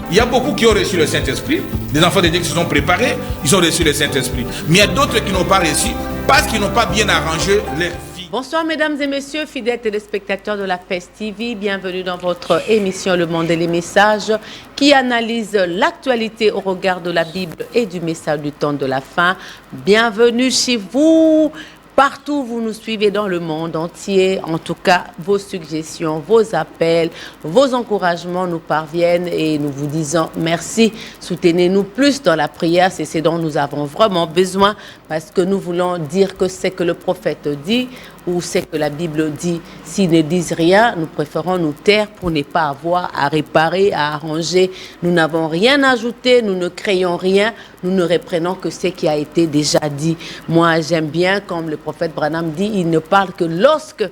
Il y a beaucoup qui ont reçu le Saint-Esprit, des enfants de Dieu qui se sont préparés, ils ont reçu le Saint-Esprit. Mais il y a d'autres qui n'ont pas reçu parce qu'ils n'ont pas bien arrangé leur vie. Bonsoir mesdames et messieurs, fidèles téléspectateurs de la PES TV, bienvenue dans votre émission Le Monde et les Messages qui analyse l'actualité au regard de la Bible et du message du temps de la fin. Bienvenue chez vous. Partout où vous nous suivez dans le monde entier, en tout cas, vos suggestions, vos appels, vos encouragements nous parviennent et nous vous disons merci. Soutenez-nous plus dans la prière, c'est ce dont nous avons vraiment besoin parce que nous voulons dire que c'est que le prophète dit ou c'est que la Bible dit. S'ils ne disent rien, nous préférons nous taire pour ne pas avoir à réparer, à arranger. Nous n'avons rien ajouté, nous ne créons rien, nous ne reprenons que ce qui a été déjà dit. Moi, j'aime bien, comme le prophète Branham dit, il ne parle que lorsque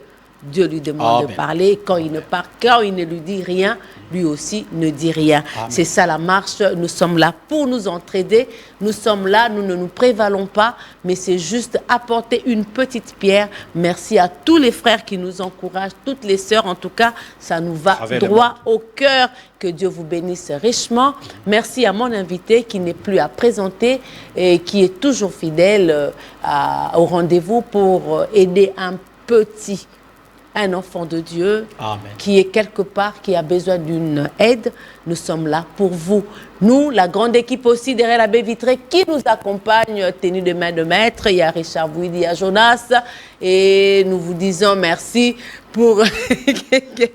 Dieu lui demande de parler. Quand il ne lui dit rien, lui aussi ne dit rien. C'est ça la marche. Nous sommes là pour nous entraider. Nous sommes là, nous ne nous prévalons pas, mais c'est juste apporter une petite pierre. Merci à tous les frères qui nous encouragent, toutes les sœurs. En tout cas, ça nous va droit au cœur. Que Dieu vous bénisse richement. Merci à mon invité qui n'est plus à présenter et qui est toujours fidèle au rendez-vous pour aider un enfant de Dieu qui est quelque part, qui a besoin d'une aide. Nous sommes là pour vous. Nous, la grande équipe aussi derrière la baie vitrée qui nous accompagne, tenue de main de maître. Il y a Richard Bouidi, il y a Jonas. Et nous vous disons merci pour Gianni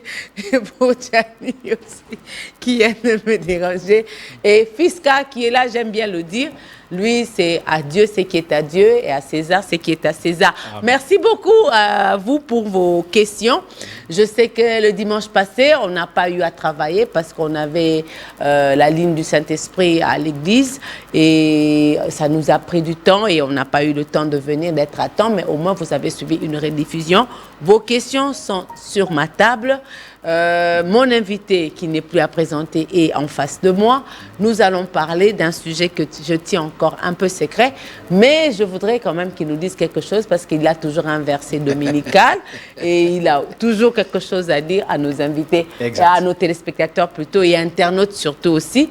aussi, qui vient de me déranger. Et Fiska qui est là, j'aime bien le dire. Lui, c'est à Dieu ce qui est à Dieu et à César ce qui est à César. Merci beaucoup à vous pour vos questions. Je sais que le dimanche passé, on n'a pas eu à travailler parce qu'on avait la ligne du Saint-Esprit à l'église et ça nous a pris du temps et on n'a pas eu le temps de venir, d'être à temps, mais au moins vous avez suivi une rediffusion. Vos questions sont sur ma table. Mon invité qui n'est plus à présenter est en face de moi. Nous allons parler d'un sujet que je tiens encore un peu secret, mais je voudrais quand même qu'il nous dise quelque chose parce qu'il a toujours un verset dominical et il a toujours quelque chose à dire à nos invités, à nos téléspectateurs plutôt et internautes surtout aussi.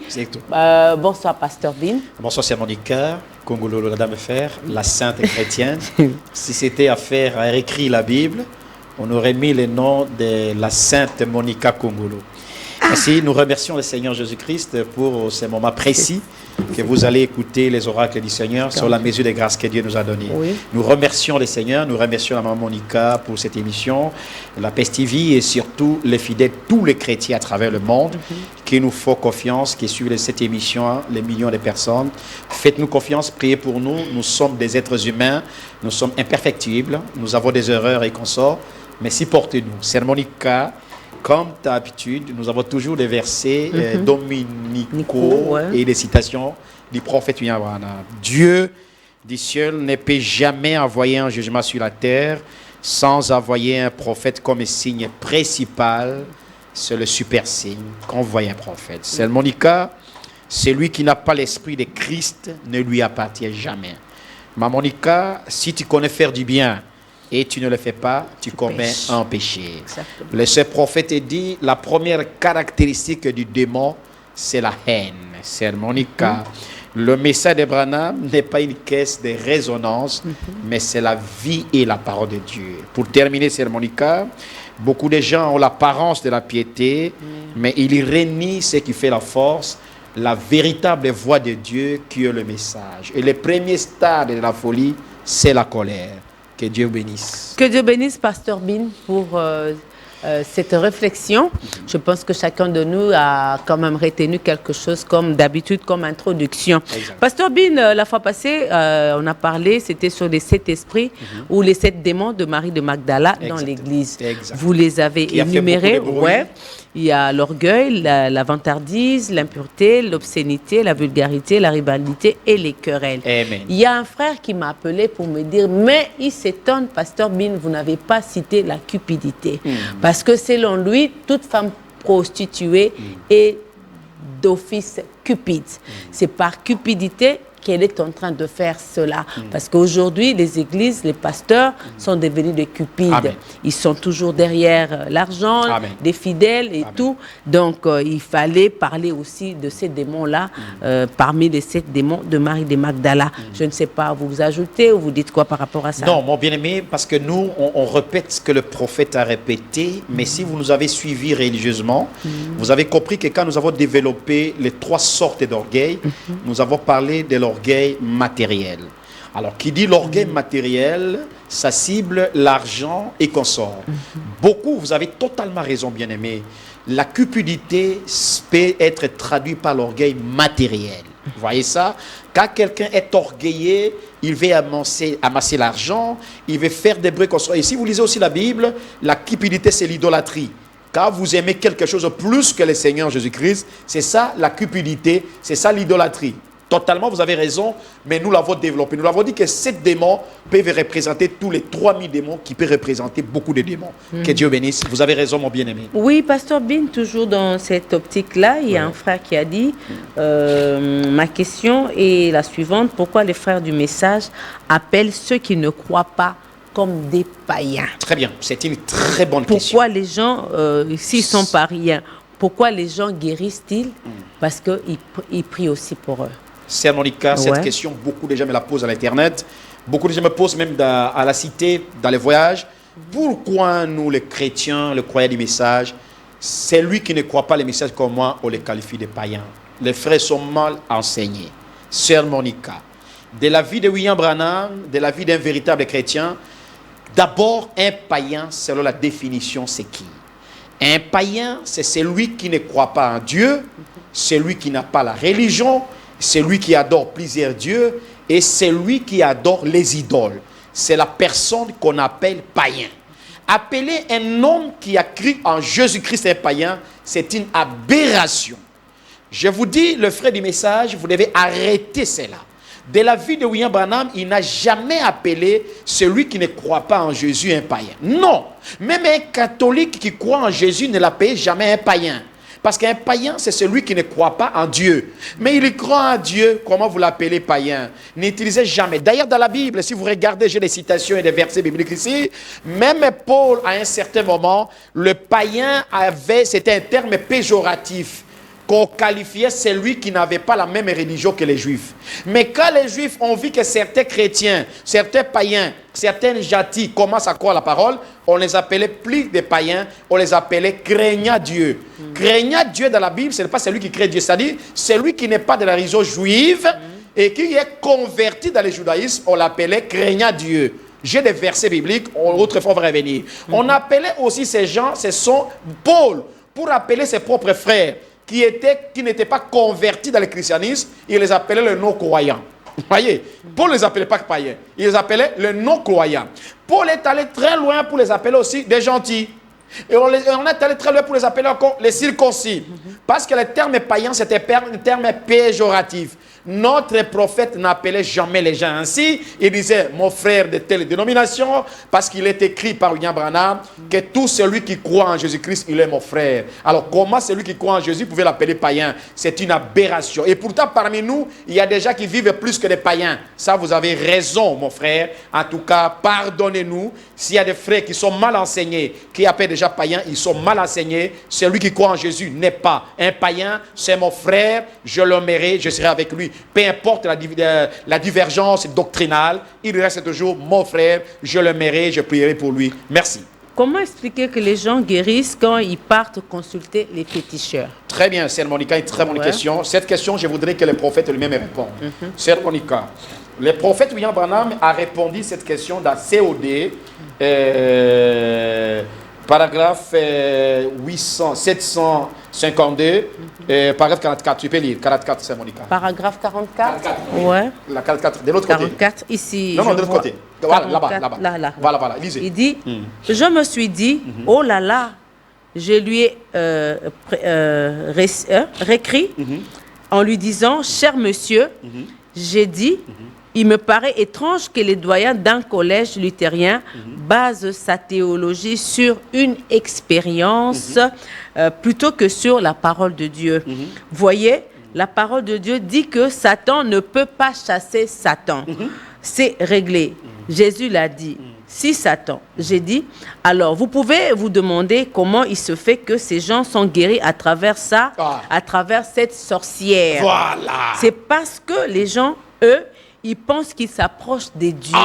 Bonsoir Pasteur Bin. Bonsoir c'est Monica, Congolo la dame fer, la sainte chrétienne. Si c'était à écrire la Bible, on aurait mis le nom de la sainte Monica Congolo. Ainsi, nous remercions le Seigneur Jésus-Christ pour ces moments précis que vous allez écouter les oracles du Seigneur sur la mesure des grâces que Dieu nous a données. Nous remercions le Seigneur, nous remercions la maman Monica pour cette émission, la PES TV et surtout les fidèles, tous les chrétiens à travers le monde qui nous font confiance, qui suivent cette émission, les millions de personnes. Faites-nous confiance, priez pour nous. Nous sommes des êtres humains, nous sommes imperfectibles, nous avons des erreurs et consorts, mais supportez-nous. C'est Monica. Comme d'habitude, nous avons toujours des versets dominicaux et des citations du prophète Yawana. Dieu du ciel ne peut jamais envoyer un jugement sur la terre sans envoyer un prophète comme signe principal. C'est le super signe qu'envoie un prophète. C'est Monica, celui qui n'a pas l'esprit de Christ ne lui appartient jamais. Ma Monica, si tu connais faire du bien, et tu ne le fais pas, tu commets un péché. Exactement. Le seul prophète dit, la première caractéristique du démon, c'est la haine. C'est Monica. Le message de Branham n'est pas une caisse de résonance, mais c'est la vie et la parole de Dieu. Pour terminer, c'est Monica. Beaucoup de gens ont l'apparence de la piété, mais ils renient ce qui fait la force, la véritable voix de Dieu qui est le message. Et le premier stade de la folie, c'est la colère. Que Dieu bénisse. Que Dieu bénisse, Pasteur Bin, pour cette réflexion. Je pense que chacun de nous a quand même retenu quelque chose comme d'habitude, comme introduction. Pasteur Bin, la fois passée, on a parlé, c'était sur les 7 esprits ou les 7 démons de Marie de Magdala dans l'église. Vous les avez énumérés. Il y a l'orgueil, la vantardise, l'impureté, l'obscénité, la vulgarité, la rivalité et les querelles. Amen. Il y a un frère qui m'a appelé pour me dire, mais il s'étonne, Pasteur Bin, vous n'avez pas cité la cupidité. Parce que selon lui, toute femme prostituée est d'office cupide. C'est par cupidité qu'elle est en train de faire cela. Parce qu'aujourd'hui, les églises, les pasteurs sont devenus des cupides. Amen. Ils sont toujours derrière l'argent, Amen. des fidèles et Amen. tout. Donc, il fallait parler aussi de ces démons-là, parmi les 7 démons de Marie de Magdala. Je ne sais pas, vous ajoutez ou vous dites quoi par rapport à ça? Non, mon bien-aimé, parce que nous, on répète ce que le prophète a répété, mais si vous nous avez suivis religieusement, vous avez compris que quand nous avons développé les 3 sortes d'orgueil, nous avons parlé de l'orgueil matériel. Alors, qui dit l'orgueil matériel, ça cible l'argent et consorts. Beaucoup, vous avez totalement raison, bien-aimé. La cupidité peut être traduite par l'orgueil matériel. Vous voyez ça? Quand quelqu'un est orgueilleux, il veut amasser l'argent, il veut faire des bruits consorts. Et si vous lisez aussi la Bible, la cupidité, c'est l'idolâtrie. Quand vous aimez quelque chose plus que le Seigneur Jésus-Christ, c'est ça la cupidité, c'est ça l'idolâtrie. Totalement, vous avez raison, mais nous l'avons développé. Nous l'avons dit que 7 démons peuvent représenter tous les 3000 démons qui peuvent représenter beaucoup de démons. Que Dieu bénisse. Vous avez raison, mon bien-aimé. Oui, Pasteur Bin, toujours dans cette optique-là, il y a un frère qui a dit ma question est la suivante. Pourquoi les frères du message appellent ceux qui ne croient pas comme des païens? Très bien, c'est une très bonne question. Pourquoi les gens, s'ils sont païens, pourquoi les gens guérissent-ils? Parce qu'ils prient aussi pour eux. C'est Monica, cette question, beaucoup de gens me la posent à l'Internet. Beaucoup de gens me posent même à la cité, dans les voyages. Pourquoi nous, les chrétiens, les croyants du message, c'est lui qui ne croit pas les messages comme moi, on les qualifie de païens? Les frères sont mal enseignés. Sœur Monica, de la vie de William Branham, de la vie d'un véritable chrétien, d'abord, un païen, selon la définition, c'est qui? Un païen, c'est celui qui ne croit pas en Dieu, celui qui n'a pas la religion, celui qui adore plusieurs dieux et celui qui adore les idoles. C'est la personne qu'on appelle païen. Appeler un homme qui a cru en Jésus-Christ un païen, c'est une aberration. Je vous dis, le frère du message, vous devez arrêter cela. De la vie de William Branham, il n'a jamais appelé celui qui ne croit pas en Jésus un païen. Non, même un catholique qui croit en Jésus ne l'appelle jamais un païen. Parce qu'un païen, c'est celui qui ne croit pas en Dieu. Mais il croit en Dieu, comment vous l'appelez païen? N'utilisez jamais. D'ailleurs, dans la Bible, si vous regardez, j'ai des citations et des versets bibliques ici, même Paul, à un certain moment, le païen c'était un terme péjoratif qu'on qualifiait celui qui n'avait pas la même religion que les Juifs. Mais quand les Juifs ont vu que certains chrétiens, certains païens, certains jatis commencent à croire la parole, on les appelait plus des païens, on les appelait craignant Dieu. Craignant Dieu dans la Bible, ce n'est pas celui qui craint Dieu, c'est-à-dire celui qui n'est pas de la religion juive et qui est converti dans le judaïsme, on l'appelait craignant Dieu. J'ai des versets bibliques, autrefois on va revenir. On appelait aussi ces gens, ce sont Paul, pour appeler ses propres frères, qui n'étaient pas convertis dans le christianisme, il les appelait les non-croyants. Vous voyez, Paul ne les appelait pas païens, il les appelait les non-croyants. Paul est allé très loin pour les appeler aussi des gentils. Et on est allé très loin pour les appeler encore les circoncis. Parce que le terme païen, c'était un terme péjoratif. Notre prophète n'appelait jamais les gens ainsi. Il disait, mon frère de telle dénomination, parce qu'il est écrit par William Branham que tout celui qui croit en Jésus-Christ, il est mon frère. Alors comment celui qui croit en Jésus pouvait l'appeler païen? C'est une aberration. Et pourtant, parmi nous, il y a des gens qui vivent plus que des païens. Ça, vous avez raison, mon frère. En tout cas, pardonnez-nous. S'il y a des frères qui sont mal enseignés, qui appellent déjà païens, ils sont mal enseignés. Celui qui croit en Jésus n'est pas un païen. C'est mon frère, je l'aimerai, je serai avec lui. Peu importe la divergence doctrinale, il reste toujours mon frère, je l'aimerai, je prierai pour lui. Merci. Comment expliquer que les gens guérissent quand ils partent consulter les féticheurs? Très bien, Sœur Monica, une très bonne question. Cette question, je voudrais que le prophète lui-même réponde. Sœur Monica, le prophète William Branham a répondu à cette question dans COD, paragraphe 752, paragraphe 44. Tu peux lire 44, Sœur Monica. Paragraphe 44. 44, oui. Ouais. La 44, de l'autre côté. 44, ici. Non, de l'autre côté. Voilà, là-bas. Là. Voilà, lisez. Il dit, je me suis dit, oh là là, je lui ai réécrit en lui disant, cher monsieur, j'ai dit, il me paraît étrange que les doyens d'un collège luthérien basent sa théologie sur une expérience plutôt que sur la parole de Dieu. Voyez, La parole de Dieu dit que Satan ne peut pas chasser Satan. C'est réglé. Jésus l'a dit. Si Satan, j'ai dit, alors vous pouvez vous demander comment il se fait que ces gens sont guéris à travers ça, à travers cette sorcière. Voilà. C'est parce que les gens, eux, ils pensent qu'ils s'approchent des dieux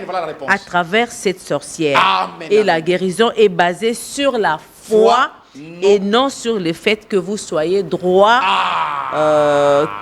Voilà la réponse. à travers cette sorcière. Amen, Et amen. la guérison est basée sur la foi et non sur le fait que vous soyez droit,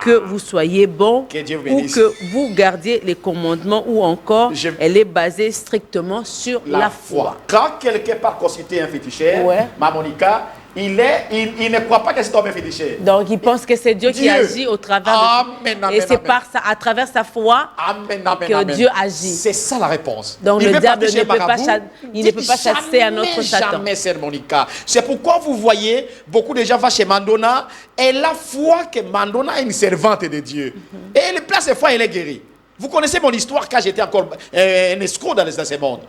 que vous soyez bon, Que Dieu vous ou bénisse. que vous gardiez les commandements, ou encore elle est basée strictement sur la foi. Quand quelqu'un part consulter un féticheur, Ouais. ma Monica, il ne croit pas que c'est un féticheur. Donc il pense que c'est Dieu qui agit au travers Amen, de amen, et c'est amen. par ça, à travers sa foi, Amen, amen, que amen. Dieu agit. C'est ça la réponse. Donc Il le veut diable partir ne chez peut pas Marabout, il ne peut pas chasser un autre Satan. Jamais, sœur Monica. C'est pourquoi vous voyez, beaucoup de gens vont chez Mandona, et la foi que Mandona est une servante de Dieu. Et elle place ses fois, elle est guérie. Vous connaissez mon histoire quand j'étais encore un escroc dans ce monde.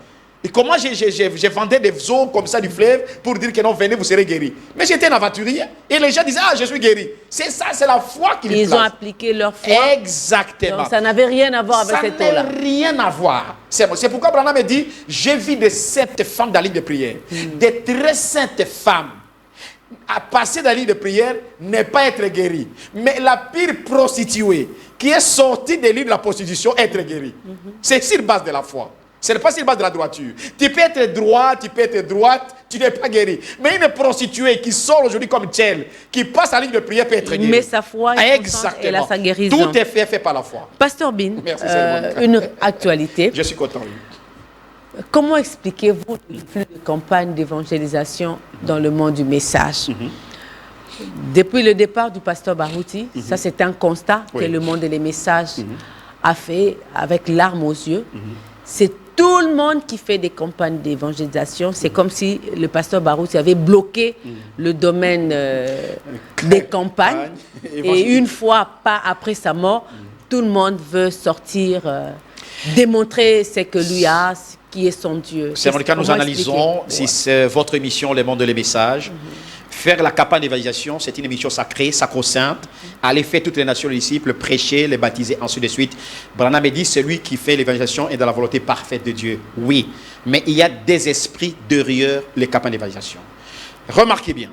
Et comment je vendais des eaux comme ça du fleuve pour dire que non, venez, vous serez guéris. Mais j'étais un aventurier. Et les gens disaient, ah, je suis guéri. C'est ça, c'est la foi qui Ils ont appliqué leur foi. Exactement. Donc ça n'avait rien à voir avec cet Ça eau-là. n'a rien à voir. C'est pourquoi Branham me dit, j'ai vu de saintes femmes dans la ligne de prière. Des très saintes femmes. À passer dans la ligne de prière, ne pas être guérie. Mais la pire prostituée qui est sortie des lignes de la prostitution, être guérie. C'est sur base de la foi. Ce n'est pas sur base de la droiture. Tu peux être droit, tu peux être droite, tu n'es pas guéri. Mais une prostituée qui sort aujourd'hui comme telle, qui passe à la ligne de prière peut être guérie. Mais sa foi est constante, elle a sa guérison. Tout est fait par la foi. Pasteur Bin, Merci, c'est bon. une actualité. Je suis content, oui. Comment expliquez-vous le flux de campagne d'évangélisation dans le monde du message? Depuis le départ du pasteur Barouti, ça c'est un constat que le monde des messages a fait avec larmes aux yeux. C'est tout le monde qui fait des campagnes d'évangélisation. C'est comme si le pasteur Barouti avait bloqué le domaine des campagnes. Et une fois, pas après sa mort, tout le monde veut sortir, démontrer ce que lui a, ce qui est son Dieu. C'est Monica, nous analysons si c'est votre émission, Le Monde des Messages. Faire la campagne d'évangélisation, c'est une émission sacrée, sacro-sainte. Aller faire toutes les nations les disciples, prêcher, les baptiser, ainsi de suite. Branham dit, celui qui fait l'évangélisation est dans la volonté parfaite de Dieu. Oui, mais il y a des esprits derrière les campagnes d'évangélisation. Remarquez bien,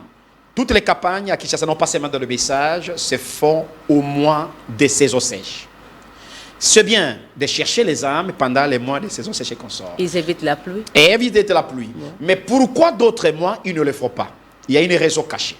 toutes les campagnes à Kinshasa, non pas seulement dans le message, se font au mois des saisons sèches. C'est bien de chercher les âmes pendant les mois des saisons sèches qu'on sort. Ils évitent la pluie. Et éviter la pluie. Mais pourquoi d'autres mois, ils ne le font pas? Il y a une raison cachée.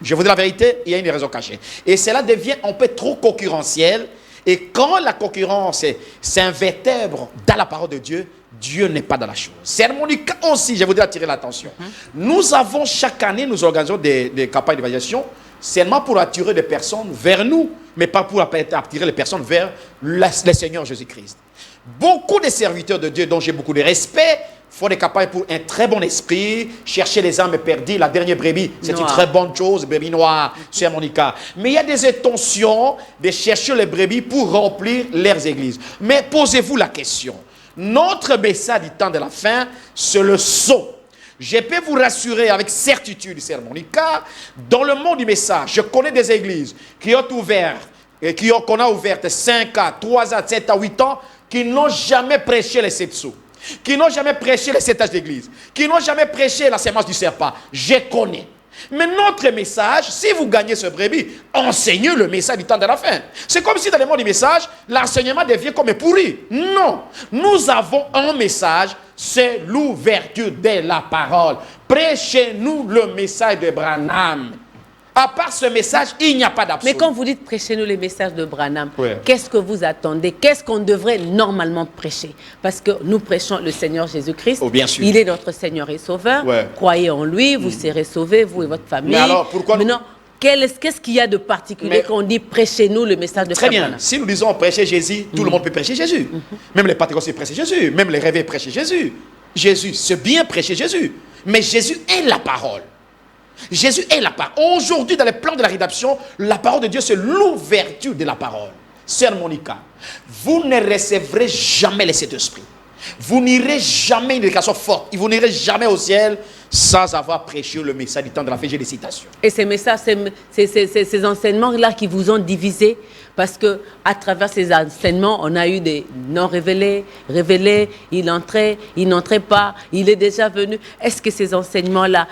Je vous dis la vérité, il y a une raison cachée. Et cela devient un peu trop concurrentiel. Et quand la concurrence s'invertèbre dans la parole de Dieu, Dieu n'est pas dans la chose. C'est mon cas aussi, je voudrais attirer l'attention. Nous avons chaque année, nous organisons des campagnes d'évangélisation seulement pour attirer des personnes vers nous, mais pas pour attirer les personnes vers le Seigneur Jésus-Christ. Beaucoup de serviteurs de Dieu dont j'ai beaucoup de respect font des campagnes pour un très bon esprit, chercher les âmes perdues, la dernière brebis, c'est une très bonne chose, brebis noire, c'est Monica. Mais il y a des intentions de chercher les brebis pour remplir leurs églises. Mais posez-vous la question, notre message du temps de la fin, c'est le saut. Je peux vous rassurer avec certitude, sœur Monica, dans le monde du message, je connais des églises qui ont ouvert, qu'on a ouvertes 5 ans, 3 ans, 7 ans, 8 ans, qui n'ont jamais prêché les 7 sceaux, qui n'ont jamais prêché les 7 âges d'église, qui n'ont jamais prêché la sémence du serpent. Je connais. Mais notre message, si vous gagnez ce brebis, enseignez le message du temps de la fin. C'est comme si dans le monde du message, l'enseignement devient comme pourri. Non. Nous avons un message, c'est l'ouverture de la parole. Prêchez-nous le message de Branham. À part ce message, il n'y a pas d'absolu. Mais quand vous dites prêchez-nous les messages de Branham, qu'est-ce que vous attendez? Qu'est-ce qu'on devrait normalement prêcher? Parce que nous prêchons le Seigneur Jésus-Christ. Oh, bien sûr. Il est notre Seigneur et Sauveur. Croyez en lui, vous serez sauvés, vous et votre famille. Mais alors, pourquoi... Maintenant, qu'est-ce qu'il y a de particulier quand on dit prêchez-nous le message de Très bien. Branham? Si nous disons prêcher Jésus, tout le monde peut prêcher Jésus. Même les pentecôtistes prêchent Jésus. Même les réveillés prêchent Jésus. Jésus, c'est bien prêcher Jésus. Mais Jésus est la parole. Jésus est la parole. Aujourd'hui, dans le plan de la rédemption, la parole de Dieu, c'est l'ouverture de la parole. Sœur Monica, vous ne recevrez jamais le Saint-Esprit. Vous n'irez jamais une éducation forte. Vous n'irez jamais au ciel sans avoir prêché le message du temps de la fin. J'ai des citations. Et ces messages, ces enseignements-là qui vous ont divisé, parce que à travers ces enseignements, on a eu des non révélés, révélés, il n'entrait pas, il est déjà venu. Est-ce que ces enseignements-là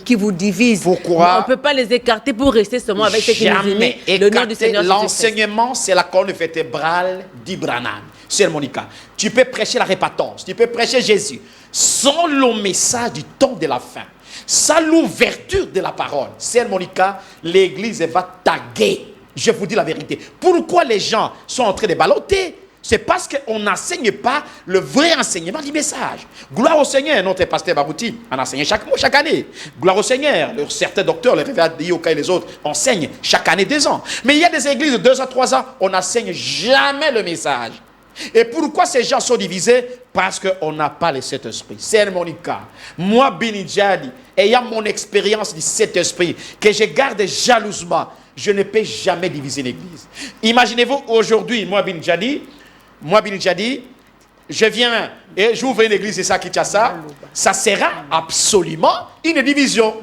qui vous divisent, pourquoi on ne peut pas les écarter pour rester seulement avec ce qui nous unit, le nom du Seigneur Jésus-Christ? L'enseignement, c'est la colonne vertébrale d'Ibranham. C'est mon cas. Tu peux prêcher la répentance, tu peux prêcher Jésus, sans le message du temps de la fin, sans l'ouverture de la parole. C'est mon cas, l'église va taguer. Je vous dis la vérité. Pourquoi les gens sont en train de balloter? C'est parce qu'on n'enseigne pas le vrai enseignement du message. Gloire au Seigneur. Notre pasteur Barouti en enseigne chaque année. Gloire au Seigneur. Certains docteurs, les révérends Dioka et les autres, enseignent chaque année 2 ans. Mais il y a des églises de 2 à 3 ans, on n'enseigne jamais le message. Et pourquoi ces gens sont divisés? Parce qu'on n'a pas le Saint-Esprit. C'est mon cas. Moi, Bini Djadi, ayant mon expérience du Saint-Esprit, que je garde jalousement, je ne peux jamais diviser l'église. Imaginez-vous aujourd'hui, moi, Bini Djadi, je viens et j'ouvre une église ici à Kinshasa, ça sera absolument une division.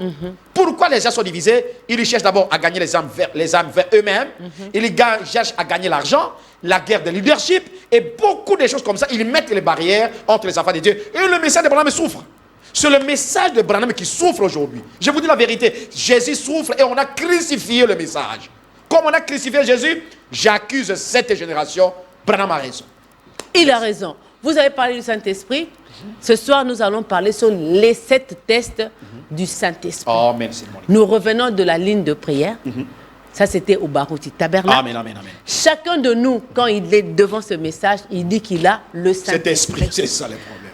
Pourquoi les gens sont divisés? Ils cherchent d'abord à gagner les âmes vers eux-mêmes. Ils cherchent à gagner l'argent, la guerre de leadership et beaucoup de choses comme ça. Ils mettent les barrières entre les enfants de Dieu. Et le message de Branham souffre. C'est le message de Branham qui souffre aujourd'hui. Je vous dis la vérité. Jésus souffre et on a crucifié le message. Comme on a crucifié Jésus, j'accuse cette génération. Branham a raison. Il a raison. Vous avez parlé du Saint-Esprit. Ce soir, nous allons parler sur les 7 tests du Saint-Esprit. Amen. Nous revenons de la ligne de prière. Ça, c'était au Barouti Tabernacle. Amen, amen, amen. Chacun de nous, quand il est devant ce message, il dit qu'il a le Saint-Esprit. C'est ça le problème.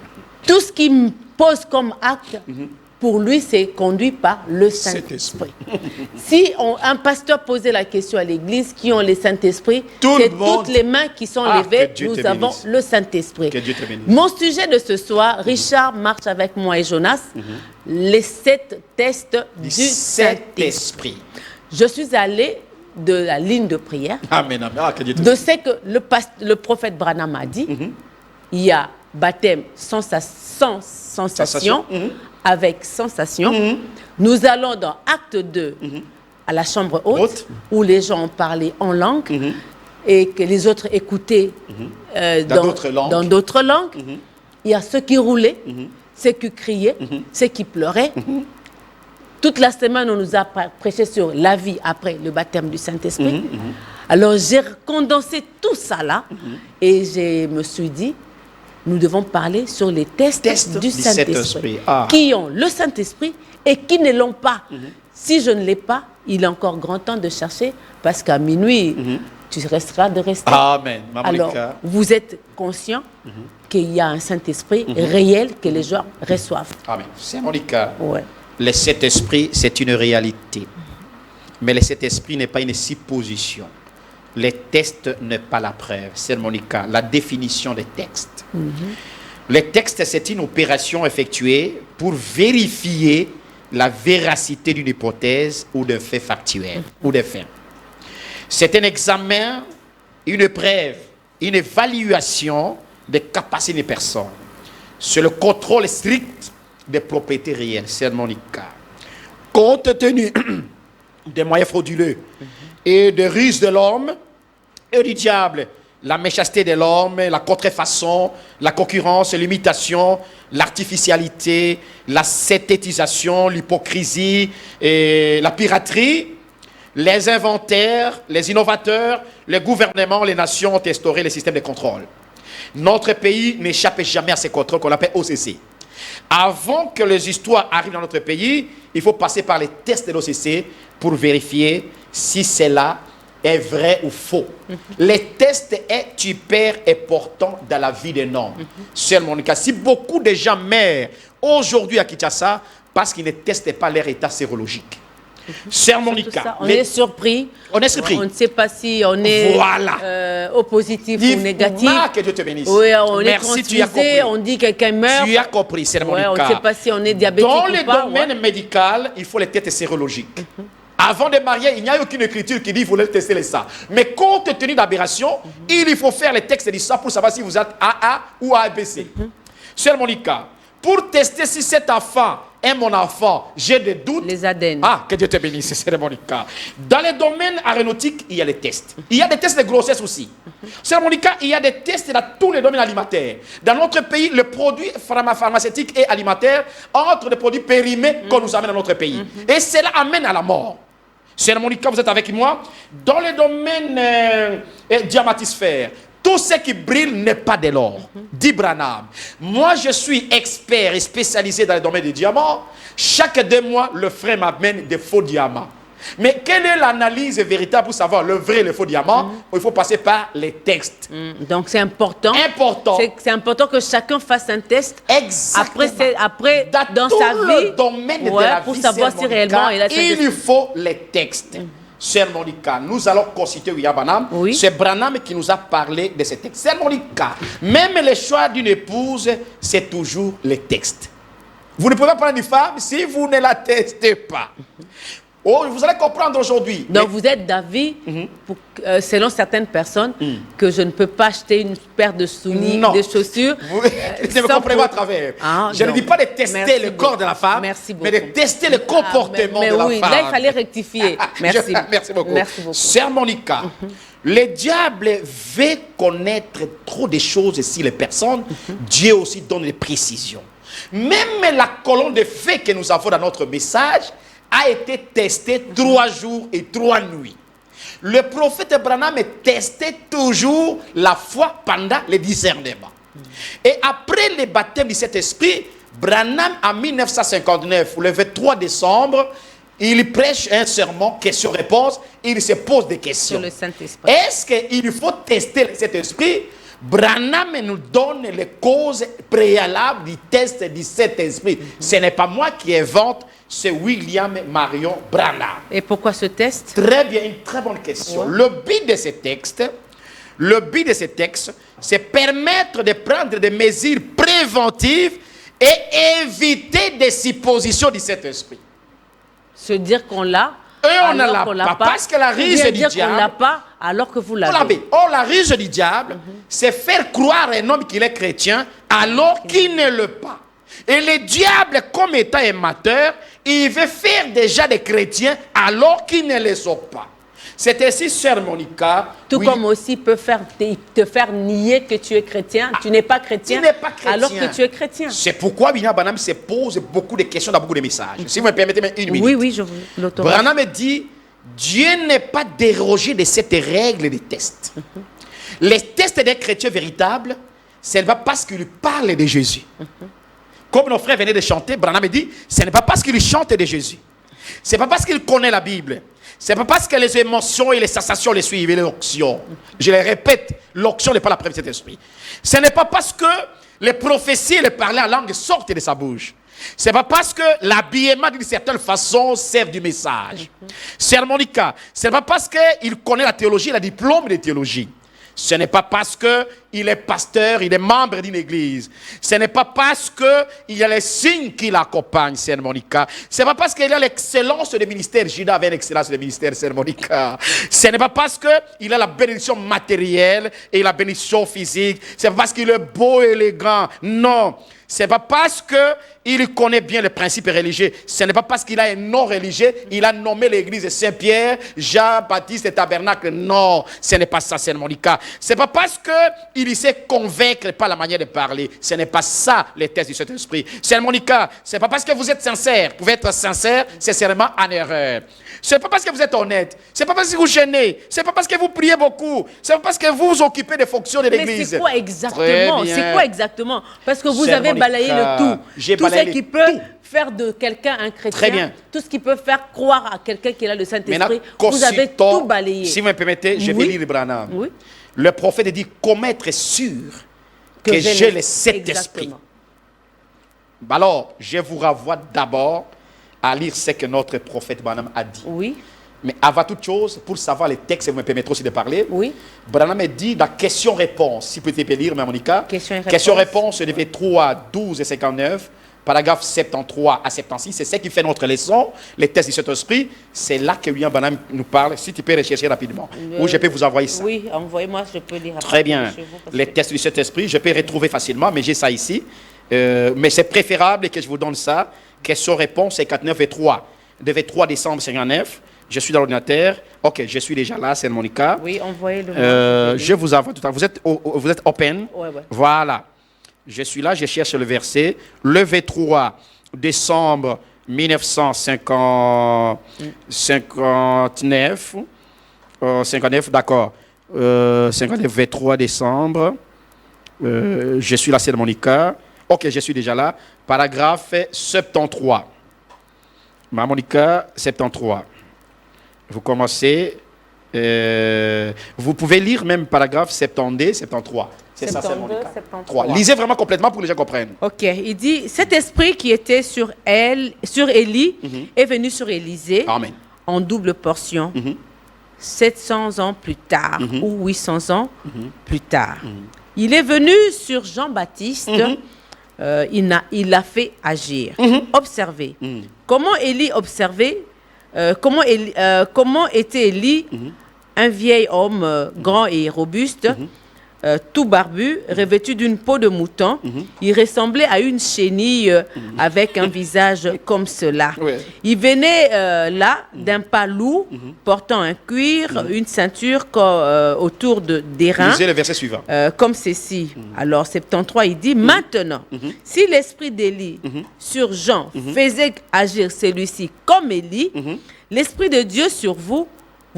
Tout ce qu'il me pose comme acte, pour lui, c'est conduit par le Saint-Esprit. Si un pasteur posait la question à l'église, qui ont le Saint-Esprit, c'est toutes les mains qui sont levées, nous avons le Saint-Esprit. Mon sujet de ce soir, Richard marche avec moi et Jonas, les 7 tests du Saint-Esprit. Je suis allé de la ligne de prière, amen, amen. de ce que le prophète Branham a dit. Il y a baptême sans sensation, avec sensation. Nous allons dans Acte 2, à la chambre haute, où les gens ont parlé en langue et que les autres écoutaient dans d'autres langues. Il y a ceux qui roulaient, ceux qui criaient, ceux qui pleuraient. Toute la semaine, on nous a prêché sur la vie après le baptême du Saint-Esprit. Alors, j'ai condensé tout ça là et je me suis dit, nous devons parler sur les tests du Saint-Esprit. Qui ont le Saint-Esprit et qui ne l'ont pas. Si je ne l'ai pas, il est encore grand temps de chercher parce qu'à minuit, tu resteras de rester. Amen. Alors, vous êtes conscient qu'il y a un Saint-Esprit réel que les gens reçoivent. Amen. C'est mon cas. Ouais. Le Saint-Esprit, c'est une réalité. Mais le Saint-Esprit n'est pas une supposition. Les textes n'est pas la preuve. C'est mon cas. La définition des textes. Les textes, c'est une opération effectuée pour vérifier la véracité d'une hypothèse ou d'un fait factuel ou d'un fait. C'est un examen, une preuve, une évaluation des capacités des personnes. C'est le contrôle strict des propriétés réelles. C'est mon cas. Compte tenu des moyens frauduleux et des ruses de l'homme et du diable, la méchanceté de l'homme, la contrefaçon, la concurrence, l'imitation, l'artificialité, la synthétisation, l'hypocrisie et la piraterie, les inventaires, les innovateurs, les gouvernements, les nations ont instauré les systèmes de contrôle. Notre pays n'échappe jamais à ces contrôles qu'on appelle OCC. Avant que les histoires arrivent dans notre pays, il faut passer par les tests de l'OCC pour vérifier si cela est vrai ou faux. Les tests sont hyper importants dans la vie d'un homme. C'est mon cas. Si beaucoup de gens meurent aujourd'hui à Kinshasa parce qu'ils ne testent pas leur état sérologique. C'est mon cas. On est surpris. On est surpris. On ne sait pas si on est au positif ou négatif. Que Dieu te bénisse. Oui, on est merci, tu as compris. On dit quelqu'un meurt. Tu as compris, c'est mon cas. On ne sait pas si on est diabétique dans ou le pas. domaine médical, il faut les tests sérologiques. Avant de marier, il n'y a aucune écriture qui dit vous voulez tester les sangs. Mais compte tenu d'aberration, il faut faire les textes du sang pour savoir si vous êtes AA ou ABC. Sœur Monica, pour tester si cet enfant est mon enfant, j'ai des doutes. Les ADN. Ah, que Dieu te bénisse, c'est Monica. Dans les domaines aéronautiques, il y a les tests. Il y a des tests de grossesse aussi. Sœur Monica, il y a des tests dans tous les domaines alimentaires. Dans notre pays, le produit pharmaceutique et alimentaire entre les produits périmés qu'on nous amène dans notre pays. Et cela amène à la mort. Sœur Monica, vous êtes avec moi? Dans le domaine diamatisphère, tout ce qui brille n'est pas de l'or. Dit Branham. Moi, je suis expert et spécialisé dans le domaine des diamants. Chaque 2 mois, le frère m'amène des faux diamants. Mais quelle est l'analyse véritable pour savoir le vrai et le faux diamant? Il faut passer par les textes. Donc, c'est important. C'est important que chacun fasse un test. Exactement. Après dans sa vie, domaine de la pour vie, savoir si réellement il faut les textes. Sœur Monica, nous allons consulter William Branham. Oui. C'est Branham qui nous a parlé de ces textes. Sœur Monica, même le choix d'une épouse, c'est toujours les textes. Vous ne pouvez pas prendre une femme si vous ne la testez pas. Oh, vous allez comprendre aujourd'hui. Donc vous êtes d'avis, selon certaines personnes, que je ne peux pas acheter une paire de souliers, de chaussures. Vous ne me comprenez pas à travers. Je ne dis pas de tester le corps de la femme, mais de tester le comportement de la femme. Là, il fallait rectifier. Merci. Merci beaucoup. Merci beaucoup. Sœur Monica, le diable veut connaître trop de choses sur les personnes. Dieu aussi donne des précisions. Même la colonne de feu que nous avons dans notre message a été testé 3 jours et 3 nuits. Le prophète Branham testait toujours la foi pendant le discernement. Et après le baptême du Saint-Esprit, Branham, en 1959, le 23 décembre, il prêche un sermon, question-réponse, il se pose des questions. Sur le Saint-Esprit. Est-ce qu'il faut tester le Saint-Esprit? Branham nous donne les causes préalables du test du Saint-Esprit. Ce n'est pas moi qui invente, c'est William Marion Branham. Et pourquoi ce test? Très bien, une très bonne question. Le but de ces textes, c'est permettre de prendre des mesures préventives et éviter des suppositions du Saint-Esprit. Se dire qu'on l'a, on ne l'a pas, parce que la ruse du diable... qu'on l'a pas, alors que vous l'avez. La ruse du diable, c'est faire croire à un homme qu'il est chrétien, alors qu'il ne l'est pas. Et le diable, comme étant amateur, il veut faire déjà des chrétiens, alors qu'ils ne le sont pas. C'est ainsi, sœur Monica. Tout comme aussi peut te faire nier que tu es chrétien. Tu n'es pas chrétien, alors que tu es chrétien. C'est pourquoi William Branham se pose beaucoup de questions dans beaucoup de messages. Si vous me permettez une minute. Oui, je vous l'autorise. Branham dit, Dieu n'est pas dérogé de cette règle des tests. Les tests des chrétiens véritables, ce n'est pas parce qu'ils parlent de Jésus. Comme nos frères venaient de chanter, Branham dit, ce n'est pas parce qu'ils chantent de Jésus. Ce n'est pas parce qu'ils connaissent la Bible. Ce n'est pas parce que les émotions et les sensations les suivent, et l'onction. Je le répète, l'onction n'est pas la preuve de cet esprit. Ce n'est pas parce que les prophéties et les parler en langue sortent de sa bouche. Ce n'est pas parce que l'habillement d'une certaine façon sert du message. Sœur Monica, ce n'est pas parce qu'il connaît la théologie, il a diplôme de théologie. Ce n'est pas parce qu'il est pasteur, il est membre d'une église. Ce n'est pas parce qu'il y a les signes qui l'accompagnent, Sœur Monica. Ce n'est pas parce qu'il a l'excellence du ministère. Judas avait l'excellence du ministère, Sœur Monica. Ce n'est pas parce qu'il a la bénédiction matérielle et la bénédiction physique. Ce n'est pas parce qu'il est beau et élégant. Non. Ce n'est pas parce qu'il connaît bien les principes religieux. Ce n'est pas parce qu'il a un nom religieux. Il a nommé l'église de Saint-Pierre, Jean-Baptiste et Tabernacle. Non, ce n'est pas ça, Sœur Monica. Ce n'est pas parce qu'il sait convaincre par la manière de parler. Ce n'est pas ça, les tests du Saint-Esprit. Sœur Monica, ce n'est pas parce que vous êtes sincère. Vous pouvez être sincère, sincèrement en erreur. Ce n'est pas parce que vous êtes honnête. Ce n'est pas parce que vous gênez. Ce n'est pas parce que vous priez beaucoup. Ce n'est pas parce que vous vous occupez des fonctions de l'église. Mais c'est quoi exactement? C'est quoi exactement? Parce que vous avez balayé le tout. Tout ce qui peut faire de quelqu'un un chrétien, tout ce qui peut faire croire à quelqu'un qu'il a le Saint-Esprit, vous avez tout balayé. Si vous me permettez, je vais lire Branham. Oui. Le prophète dit, comment être sûr que j'ai le Saint-Esprit? Alors, je vous renvoie d'abord à lire ce que notre prophète Branham a dit. Oui. Mais avant toute chose, pour savoir les textes, vous me permettrez aussi de parler. Oui. Branham dit dans question-réponse, si vous pouvez lire, Monica. Question-réponse, Question-réponse, 3, 12 et 59. paragraphe 73 à 76, c'est ce qui fait notre leçon, les tests du Saint-Esprit. C'est là que William Branham nous parle. Si tu peux rechercher rapidement. Ou je peux vous envoyer ça. Oui, envoyez-moi, je peux lire. Très bien. Les tests du Saint-Esprit, je peux retrouver facilement, mais j'ai ça ici. Mais c'est préférable que je vous donne ça. Question-réponse 59 et 3. Le 3 décembre 59. Je suis dans l'ordinateur. Ok, je suis déjà là, c'est Monica. Oui, envoyez-le. Je vous envoie tout à l'heure. Vous êtes open? Ouais. Voilà. Je suis là, je cherche le verset. Le 3 décembre 1959. 59, d'accord. 59, 23 décembre. Je suis là, c'est Monica. Ok, je suis déjà là. Paragraphe 73. Monica, 73. Vous commencez. Vous pouvez lire même paragraphe 72, 73. C'est ça, c'est Monica. 73. Lisez vraiment complètement pour que les gens comprennent. Ok, il dit, cet esprit qui était sur Élie est venu sur Élisée. Amen. En double portion. 700 ans plus tard ou 800 ans plus tard. Il est venu sur Jean-Baptiste. Il l'a fait agir. Observez. Comment Élie observait, comment était Élie, un vieil homme grand et robuste, tout barbu, revêtu d'une peau de mouton. Il ressemblait à une chenille avec un visage comme cela. Il venait là d'un pas lourd, portant un cuir, une ceinture autour des reins. Lisez le verset suivant. Comme ceci. Alors, 73, il dit, maintenant, si l'esprit d'Élie sur Jean faisait agir celui-ci comme Élie, l'esprit de Dieu sur vous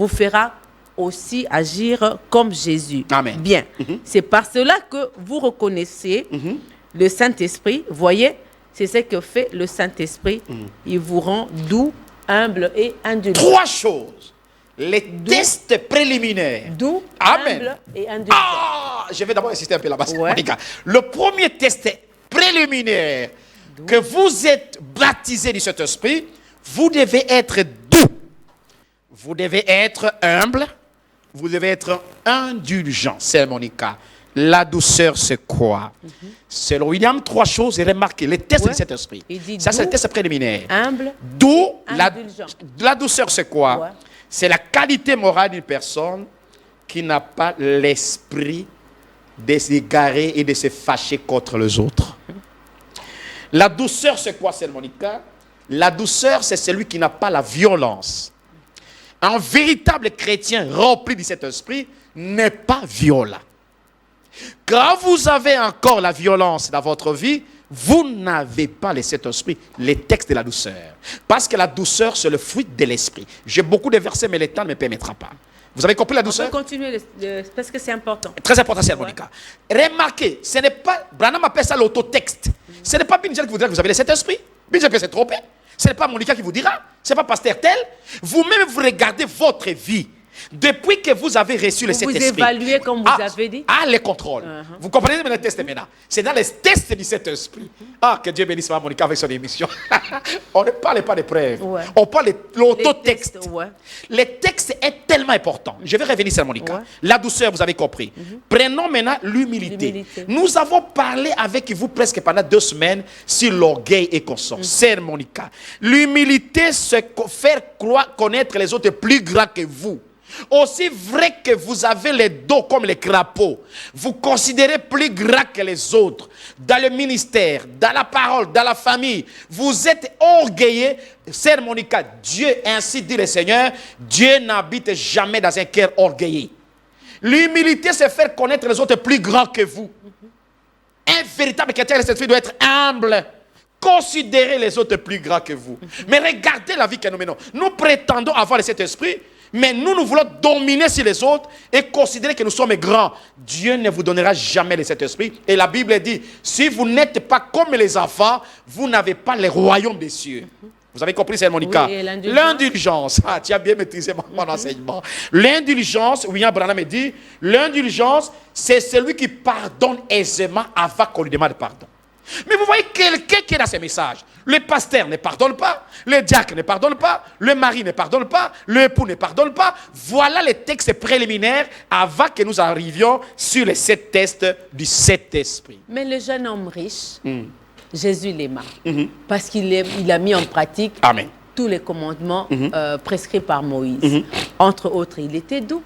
fera aussi agir comme Jésus. Amen. Bien. C'est par cela que vous reconnaissez le Saint-Esprit. Voyez, c'est ce que fait le Saint-Esprit. Il vous rend doux, humble et indulgent. 3 choses. Les tests préliminaires. Doux, Amen. humble et indulgent. Je vais d'abord insister un peu là-bas. Le premier test préliminaire, que vous êtes baptisé du Saint-Esprit, vous devez être doux. Vous devez être humble. Vous devez être indulgent, c'est Monica. La douceur, c'est quoi? Selon William, 3 choses, et remarquez, les tests de cet esprit. Ça, c'est le test préliminaire. Humble, doux, indulgent. la douceur, c'est quoi? C'est la qualité morale d'une personne qui n'a pas l'esprit de s'égarer et de se fâcher contre les autres. La douceur, c'est quoi, c'est Monica? La douceur, c'est celui qui n'a pas la violence. Un véritable chrétien rempli de cet esprit n'est pas violent. Quand vous avez encore la violence dans votre vie, vous n'avez pas le Saint-Esprit, les textes de la douceur. Parce que la douceur, c'est le fruit de l'esprit. J'ai beaucoup de versets, mais le temps ne me permettra pas. Vous avez compris la douceur? On peut continuer parce que c'est important. Très important, c'est Monica. Remarquez, ce n'est pas, Branham appelle ça l'autotexte. Ce n'est pas Binjel qui vous dira que vous avez le Saint-Esprit. Binjel peut se tromper. Ce n'est pas Monica qui vous dira, ce n'est pas pasteur tel. Vous-même, vous regardez votre vie. Depuis que vous avez reçu le Saint-Esprit. Vous évaluez comme vous avez dit. Les contrôles. Vous comprenez les tests maintenant? C'est dans les tests du Saint-Esprit. Que Dieu bénisse Monica avec son émission. On ne parle pas des preuves. On parle de l'autotexte. Le texte est tellement important. Je vais revenir sur Monica. La douceur, vous avez compris. Prenons maintenant l'humilité. Nous avons parlé avec vous presque pendant 2 semaines sur l'orgueil et conscience. C'est Monica. L'humilité, c'est faire connaître les autres plus grands que vous. Aussi vrai que vous avez les dos comme les crapauds, vous considérez plus grand que les autres. Dans le ministère, dans la parole, dans la famille, vous êtes orgueilleux. Sœur Monica, Dieu, ainsi dit le Seigneur, Dieu n'habite jamais dans un cœur orgueilleux. L'humilité, c'est faire connaître les autres plus grands que vous. Un véritable chrétien de cette vie doit être humble. Considérez les autres plus grands que vous. Mais regardez la vie que nous menons. Nous prétendons avoir cet esprit, mais nous voulons dominer sur les autres et considérer que nous sommes grands. Dieu ne vous donnera jamais cet esprit. Et la Bible dit, si vous n'êtes pas comme les enfants, vous n'avez pas le royaume des cieux. Vous avez compris, c'est Monica? Oui, l'indulgence. Tu as bien maîtrisé mon enseignement. L'indulgence, William Branham me dit, l'indulgence, c'est celui qui pardonne aisément avant qu'on lui demande pardon. Mais vous voyez quelqu'un qui est dans ces messages. Le pasteur ne pardonne pas, le diacre ne pardonne pas, le mari ne pardonne pas, l'époux ne pardonne pas. Voilà les textes préliminaires avant que nous arrivions sur les 7 tests du Saint-Esprit. Mais le jeune homme riche, Jésus l'aima. Parce qu'il a mis en pratique Amen. tous les commandements prescrits par Moïse. Entre autres, il était doux,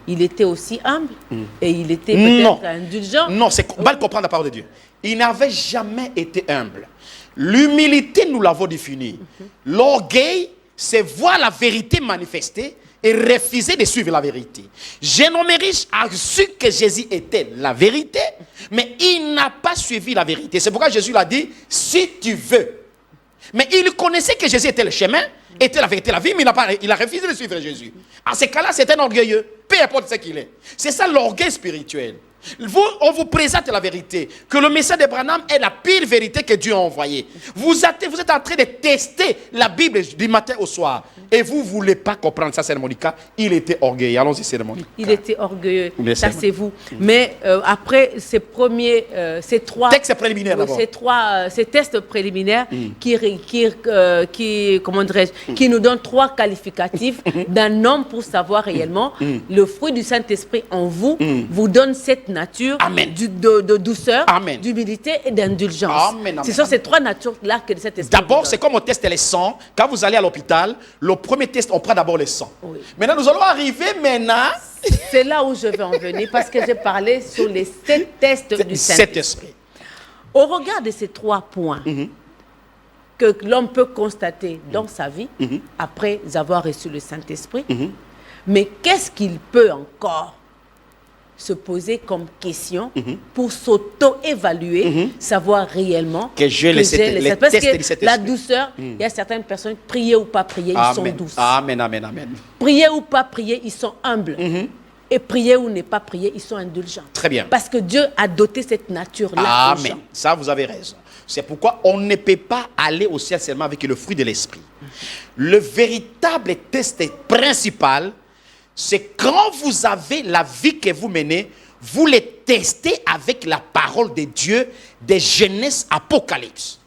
il était aussi humble et il était peut-être indulgent. Non, c'est mal comprendre la parole de Dieu. Il n'avait jamais été humble. L'humilité, nous l'avons définie. L'orgueil, c'est voir la vérité manifestée et refuser de suivre la vérité. Jeune homme riche a su que Jésus était la vérité, mais il n'a pas suivi la vérité. C'est pourquoi Jésus l'a dit, si tu veux. Mais il connaissait que Jésus était le chemin, était la vérité, la vie, mais il a refusé de suivre Jésus. En ce cas-là, c'est un orgueilleux, peu importe ce qu'il est. C'est ça l'orgueil spirituel. On vous présente la vérité, que le message d'Abraham est la pire vérité que Dieu a envoyée. Vous êtes en train de tester la Bible du matin au soir. Et vous ne voulez pas comprendre ça, c'est Monica. Il était orgueilleux. Allons-y, c'est Monica. Il était orgueilleux, ça c'est vous. Mais après ces trois textes préliminaires d'abord. Ces tests préliminaires qui nous donnent 3 qualificatifs d'un homme pour savoir réellement le fruit du Saint-Esprit en vous, vous donne cette nature de douceur, d'humilité et d'indulgence. Ce sont ces 3 natures-là que cet esprit. D'abord, c'est comme on teste les sangs. Quand vous allez à l'hôpital, le premier test, on prend d'abord les sangs. Oui. Maintenant, nous allons arriver maintenant. C'est là où je vais en venir parce que j'ai parlé sur les 7 tests du Saint-Esprit. Au regard de ces 3 points que l'homme peut constater dans sa vie après avoir reçu le Saint-Esprit, mais qu'est-ce qu'il peut encore se poser comme question pour s'auto-évaluer, savoir réellement que j'ai les parce tests que la douceur, il y a certaines personnes, prier ou pas prier, ils sont douces. Amen, amen, amen. Prier ou pas prier, ils sont humbles. Et prier ou ne pas prier, ils sont indulgents. Très bien. Parce que Dieu a doté cette nature-là. Amen. Ça, vous avez raison. C'est pourquoi on ne peut pas aller au ciel seulement avec le fruit de l'esprit. Le véritable test principal, c'est quand vous avez la vie que vous menez, vous les testez avec la parole de Dieu de Genèse Apocalypse.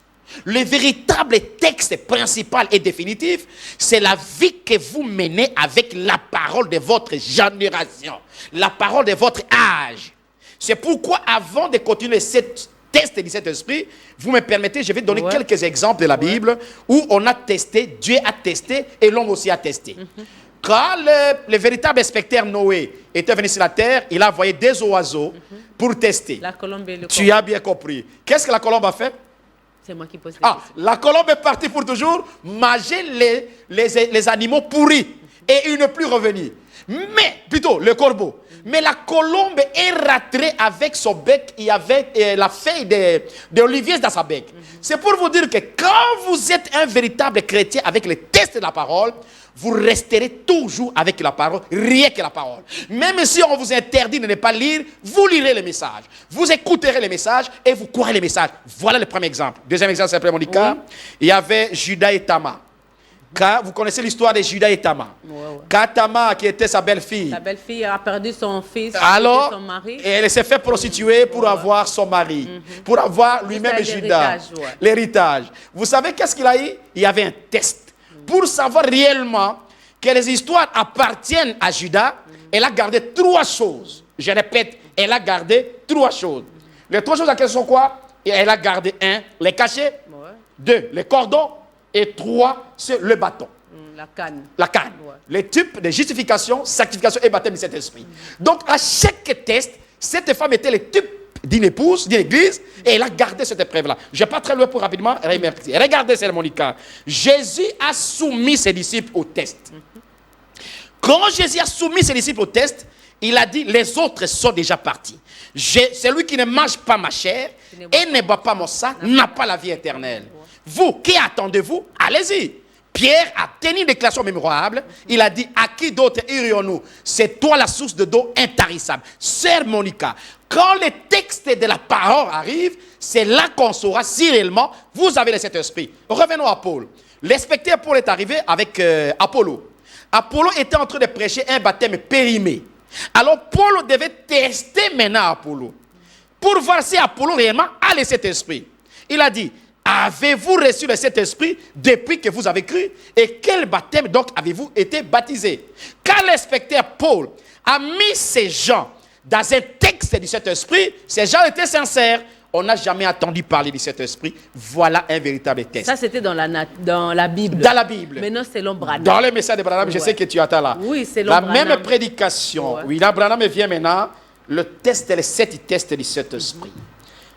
Le véritable texte principal et définitif, c'est la vie que vous menez avec la parole de votre génération, la parole de votre âge. C'est pourquoi avant de continuer cette test du Saint-Esprit, vous me permettez, je vais donner quelques exemples de la Bible où on a testé, Dieu a testé et l'homme aussi a testé. Quand le véritable inspecteur Noé était venu sur la terre, il a envoyé des oiseaux pour tester. La colombe et le tu as bien compris. Qu'est-ce que la colombe a fait? C'est moi qui pose la question. La colombe est partie pour toujours manger les animaux pourris et il ne plus revenir. Mais, plutôt, le corbeau. Mais la colombe est rentrée avec son bec, il y avait la feuille d'olivier dans sa bec. C'est pour vous dire que quand vous êtes un véritable chrétien avec le test de la parole, vous resterez toujours avec la parole, rien que la parole. Même si on vous interdit de ne pas lire, vous lirez les messages. Vous écouterez les messages et vous croirez les messages. Voilà le premier exemple. Deuxième exemple, c'est Monica. Il y avait Judas et Tamar. Vous connaissez l'histoire de Judas et Tamar. Quand Tamar, qui était sa belle-fille, sa belle-fille a perdu son fils, alors, son mari. Et elle s'est fait prostituer pour avoir son mari, pour avoir lui-même Judas, l'héritage. Vous savez qu'est-ce qu'il a eu? Il y avait un test. Pour savoir réellement que les histoires appartiennent à Judas, elle a gardé 3 choses. Je répète, elle a gardé 3 choses. Les 3 choses, quelles sont quoi? Et elle a gardé 1, les cachets, 2, les cordons, et 3, c'est le bâton. La canne. La canne. Les types de justification, sanctification et baptême du Saint-Esprit. Donc, à chaque test, cette femme était le type d'une épouse, d'une église, et elle a gardé cette épreuve-là. Je ne vais pas très loin pour rapidement remercier. Regardez, c'est Monica. Jésus a soumis ses disciples au test. Quand Jésus a soumis ses disciples au test, il a dit, les autres sont déjà partis. Celui qui ne mange pas ma chair et ne boit pas mon sang n'a pas la vie éternelle. Vous, qui attendez-vous? Allez-y. Pierre a tenu une déclaration mémorable. Il a dit, à qui d'autre irions-nous? C'est toi la source de d'eau intarissable. Sœur Monica, quand le texte de la parole arrive, c'est là qu'on saura si réellement vous avez le Saint-Esprit. Revenons à Paul. L'inspecteur Paul est arrivé avec Apollo. Apollo était en train de prêcher un baptême périmé. Alors Paul devait tester maintenant Apollo pour voir si Apollo réellement a le Saint-Esprit. Il a dit, avez-vous reçu le Saint-Esprit depuis que vous avez cru? Et quel baptême donc avez-vous été baptisé? Quand l'inspecteur Paul a mis ces gens dans un texte du Saint-Esprit, ces gens étaient sincères. on n'a jamais entendu parler de cet esprit. Voilà un véritable test. Ça, c'était dans la Bible. Dans la Bible. Maintenant, c'est l'homme Branham. Dans le message de Branham, je sais que tu attends là. Oui, c'est la l'homme même Branham. prédication. Ouais. Oui, là, Branham vient maintenant. Le test, les 7 tests du Saint-Esprit.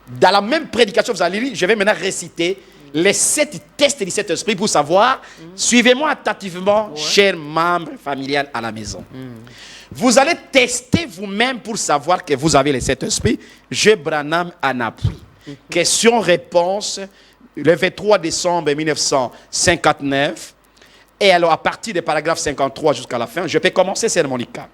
Dans la même prédication, vous allez lire, je vais maintenant réciter les 7 tests du Saint-Esprit pour savoir. Suivez-moi attentivement, chers membres familiales à la maison. Vous allez tester vous-même pour savoir que vous avez le Saint-Esprit. Je, Branham, en appui. Question-réponse, le 23 décembre 1959. Et alors, à partir du paragraphe 53 jusqu'à la fin, je peux commencer, c'est Monica.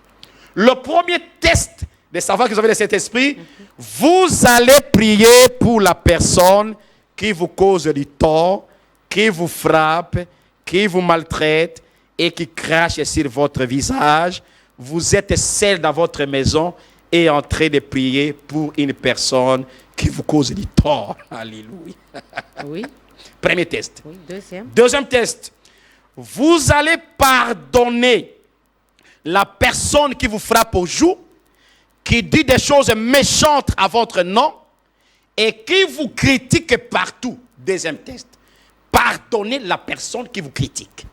Le premier test de savoir que vous avez le Saint-Esprit, vous allez prier pour la personne qui vous cause du tort, qui vous frappe, qui vous maltraite et qui crache sur votre visage. Vous êtes seul dans votre maison et en train de prier pour une personne qui vous cause du tort. Alléluia. Oui. Premier test. Oui, deuxième. Deuxième test. Vous allez pardonner la personne qui vous frappe au joug, qui dit des choses méchantes à votre nom et qui vous critique partout. Deuxième test. Pardonnez la personne qui vous critique.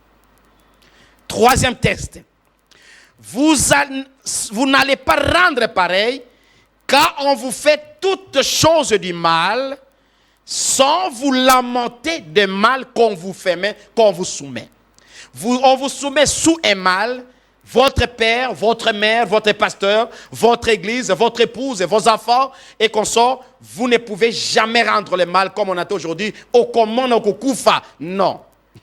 Troisième test. Vous n'allez pas rendre pareil quand on vous fait toutes choses du mal sans vous lamenter des mal qu'on vous fait, qu'on vous soumet. On vous soumet sous un mal. Votre père, votre mère, votre pasteur, votre église, votre épouse et vos enfants et consorts, vous ne pouvez jamais rendre le mal comme on a aujourd'hui. Au commande, au koufa. Non.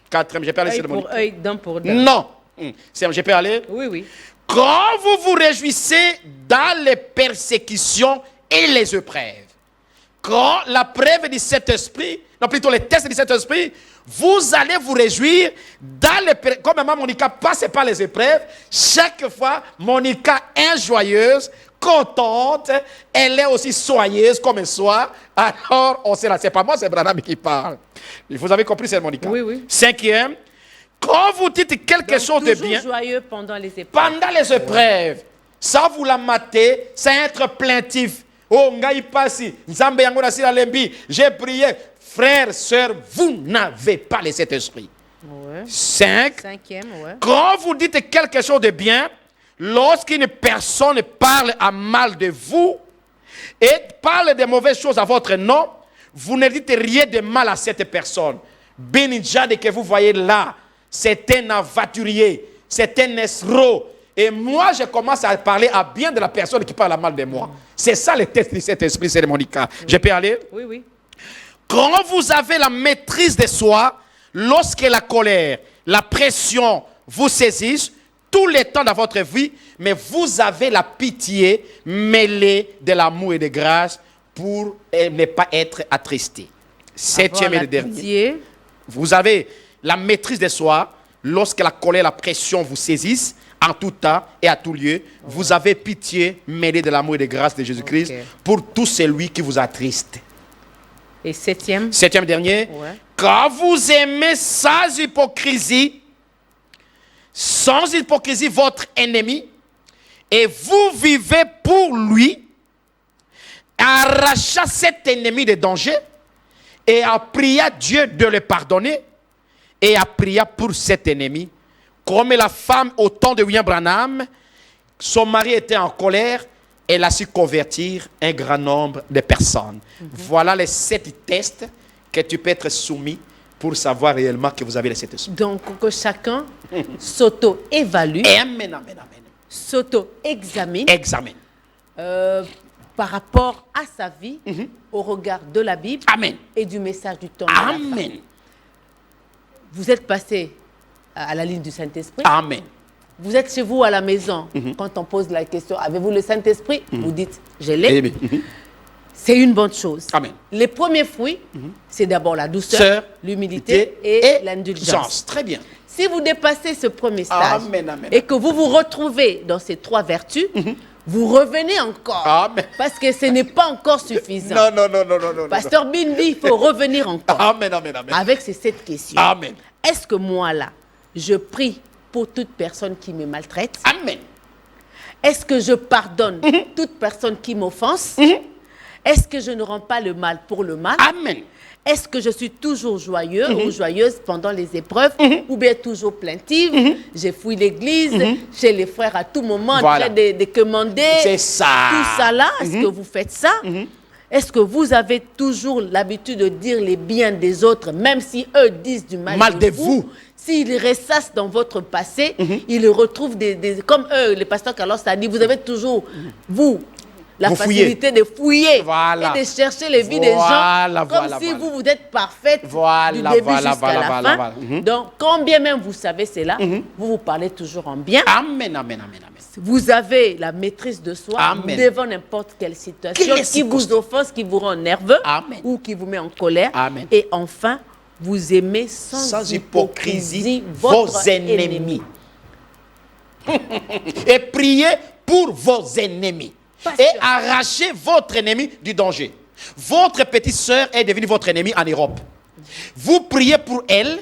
Quatrième, j'ai pas allé Œil sur le pour œil, dent pour dent. Non. Je peux aller? Oui, oui. Quand vous vous réjouissez dans les persécutions et les épreuves, quand la preuve de cet esprit, non plutôt les tests de cet esprit, vous allez vous réjouir dans les... Comme maman Monica passe par les épreuves, chaque fois, Monica est joyeuse, contente, elle est aussi soyeuse comme elle soit. Alors, on sait là, c'est pas moi, c'est Branham qui parle. Vous avez compris, c'est Monica. Oui, oui. Cinquième, quand vous dites quelque chose de bien... Toujours joyeux pendant les épreuves. Pendant les épreuves, ça vous la matez, c'est être plaintif. Oh, ngai passi, nzambe yango na sila lembi, j'ai prié. Frères, sœurs, vous n'avez pas le Saint-Esprit. Ouais. Cinquième, ouais. quand vous dites quelque chose de bien, lorsqu'une personne parle à mal de vous et parle de mauvaises choses à votre nom, vous ne dites rien de mal à cette personne. Benidjade que vous voyez là, c'est un aventurier, c'est un escroc. Et moi, je commence à parler à bien de la personne qui parle à mal de moi. C'est ça le test de cet esprit, c'est Monica. Je peux aller? Oui, oui. Quand vous avez la maîtrise de soi, lorsque la colère, la pression vous saisissent, tout le temps dans votre vie, mais vous avez la pitié mêlée de l'amour et de grâce pour ne pas être attristé. Septième et dernier. Pitié. Vous avez la maîtrise de soi, lorsque la colère, la pression vous saisissent, en tout temps et à tout lieu, vous avez pitié mêlée de l'amour et de grâce de Jésus-Christ pour tout celui qui vous attriste. Et septième. Septième dernier. Ouais. Quand vous aimez sans hypocrisie votre ennemi, et vous vivez pour lui, arrachez cet ennemi de danger, et à prier Dieu de le pardonner, et à prier pour cet ennemi. Comme la femme au temps de William Branham, son mari était en colère, elle a su convertir un grand nombre de personnes. Voilà les 7 tests que tu peux être soumis pour savoir réellement que vous avez les 7 esprits. Donc, que chacun s'auto-évalue, Amen, amen, amen. s'auto-examine Examen. par rapport à sa vie, au regard de la Bible Amen. et du message du temps de la fin. Amen. Vous êtes passé à la ligne du Saint-Esprit. Amen. Vous êtes chez vous à la maison. Quand on pose la question, avez-vous le Saint-Esprit? Vous dites, je l'ai. Amen. C'est une bonne chose. Amen. Les premiers fruits, c'est d'abord la douceur, l'humilité et l'indulgence. Très bien. Si vous dépassez ce premier stage Amen, amen. et que vous vous retrouvez dans ces 3 vertus, vous revenez encore. Amen. Parce que ce n'est pas encore suffisant. Non. Pasteur Bindi, il faut revenir encore. Amen, amen, amen. Avec ces 7 questions. Amen. Est-ce que moi, là, je prie pour toute personne qui me maltraite? Amen. Est-ce que je pardonne toute personne qui m'offense? Est-ce que je ne rends pas le mal pour le mal? Amen. Est-ce que je suis toujours joyeux ou joyeuse pendant les épreuves ou bien toujours plaintive? J'ai fouillé l'église, chez les frères à tout moment, en Voilà. train de commander. C'est ça. Tout ça là, est-ce que vous faites ça? Est-ce que vous avez toujours l'habitude de dire les biens des autres, même si eux disent du mal Mal de de vous? vous. S'ils ressassent dans votre passé, ils retrouvent comme eux, le pasteur Carlos a dit, vous avez toujours, vous, la Vous facilité de fouiller Voilà. et de chercher les vies des gens, Voilà, comme voilà, si voilà. vous êtes parfaite Voilà, du début voilà, jusqu'à voilà, la voilà, fin. voilà. Donc, quand bien même vous savez cela, vous parlez toujours en bien. Amen, amen, amen, amen. Vous avez la maîtrise de soi Amen. devant n'importe quelle situation Quelle qui vous offense, qui vous rend nerveux Amen. ou qui vous met en colère. Amen. Et enfin, vous aimez sans hypocrisie votre ennemi. Et priez pour vos ennemis. Pasteur. Et arrachez votre ennemi du danger. Votre petite sœur est devenue votre ennemi en Europe. Vous priez pour elle,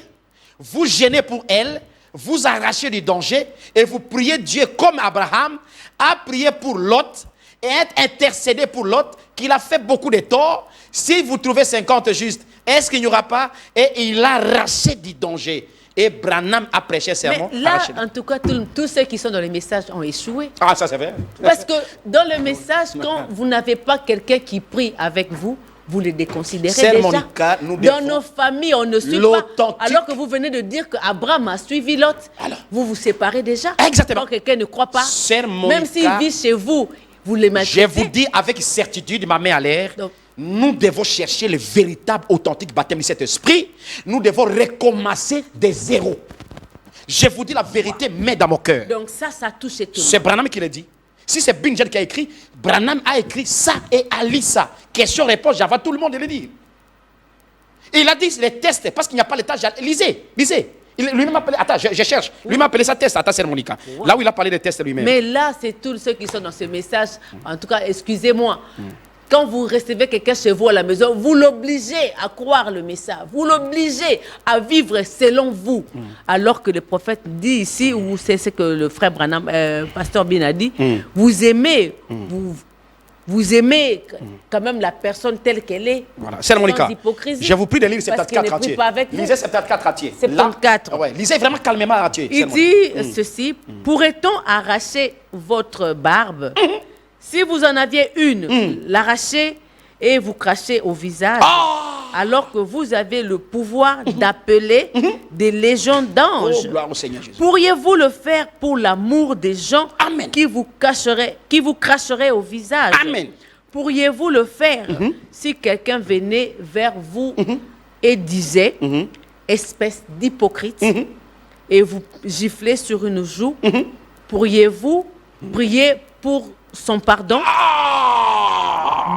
vous gênez pour elle, vous arrachez du danger et vous priez Dieu comme Abraham a prié pour Lot et a intercédé pour Lot qu'il a fait beaucoup de tort. Si vous trouvez 50 justes, est-ce qu'il n'y aura pas? Et il a arraché du danger. Et Branham a prêché sermon. Mais là, arraché. en tout cas, tous ceux qui sont dans les messages ont échoué. Ah, ça c'est vrai. Parce que dans le message, quand vous n'avez pas quelqu'un qui prie avec vous, vous les déconsidérez Sœur déjà. Monica, nous Dans devons nos familles, on ne suit pas. l'authentique. Alors que vous venez de dire qu'Abraham a suivi Lot, Alors. vous vous séparez déjà. Exactement. Quand quelqu'un ne croit pas, Sœur Monica, même s'il vit chez vous, vous les je maltraitez. vous dis avec certitude, ma main à l'air, Donc- nous devons chercher le véritable, authentique baptême de cet esprit. Nous devons recommencer des zéros. Je vous dis la vérité, mais dans mon cœur. Donc ça touche tout le monde. C'est Branham qui l'a dit. Si c'est Bingen qui a écrit, Branham a écrit ça et a lu ça. Question-réponse, j'avais tout le monde de le dire. Il a dit les tests, parce qu'il n'y a pas les tâches. Lisez. Lui-même appelé, attends, je cherche. Lui m'a appelé ça test, attends, c'est Monica. Là où il a parlé des tests lui-même. Mais là, c'est tous ceux qui sont dans ce message. En tout cas, excusez-moi. Quand vous recevez quelqu'un chez vous à la maison, vous l'obligez à croire le message. Vous l'obligez à vivre selon vous. Alors que le prophète dit ici, ou c'est ce que le frère Branham, pasteur Bien a dit, vous aimez, vous aimez quand même la personne telle qu'elle est. Voilà. C'est Monica. Sans hypocrisie. Je vous prie de lire Parce qu'il 74 ne prie entiers. pas avec vous. Lisez 74 entiers. 74. Là, ouais, lisez vraiment calmement entier. Il dit ceci, pourrait-on arracher votre barbe? Si vous en aviez une, l'arracher et vous cracher au visage, alors que vous avez le pouvoir d'appeler des légions Oh, d'anges. gloire au Seigneur Jésus. Pourriez-vous le faire pour l'amour des gens Amen. qui vous cracheraient au visage? Amen. Pourriez-vous le faire si quelqu'un venait vers vous et disait, espèce d'hypocrite, et vous giflez sur une joue? Pourriez-vous prier pour son pardon?